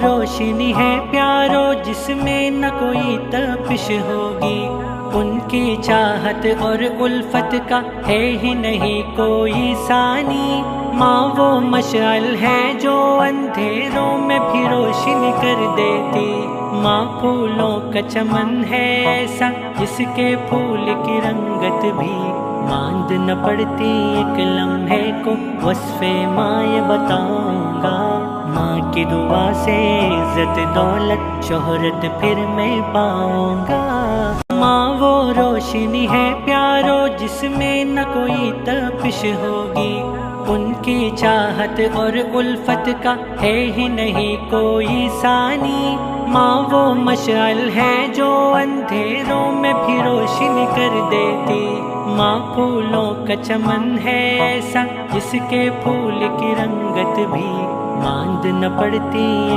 روشنی ہے پیارو جس میں نہ کوئی تپش ہوگی، ان کی چاہت اور الفت کا ہے ہی نہیں کوئی ثانی۔ ماں وہ مشعل ہے جو اندھیروں میں بھی روشن کر دیتی، ماں پھولوں کا چمن ہے ایسا جس کے پھول کی رنگت بھی ماند نہ پڑتی۔ ایک لمحے کو وصف ماں یہ بتاؤں گا، ماں کی دعا سے عزت دولت شہرت پھر میں پاؤں گا۔ ماں وہ روشنی ہے پیارو جس میں نہ کوئی تپش ہوگی، ان کی چاہت اور الفت کا ہے ہی نہیں کوئی ثانی۔ ماں وہ مشعل ہے جو اندھیروں میں بھی روشن کر دیتی، ماں پھولوں کا چمن ہے ایسا جس کے پھول کی رنگت بھی ماند نہ پڑتی۔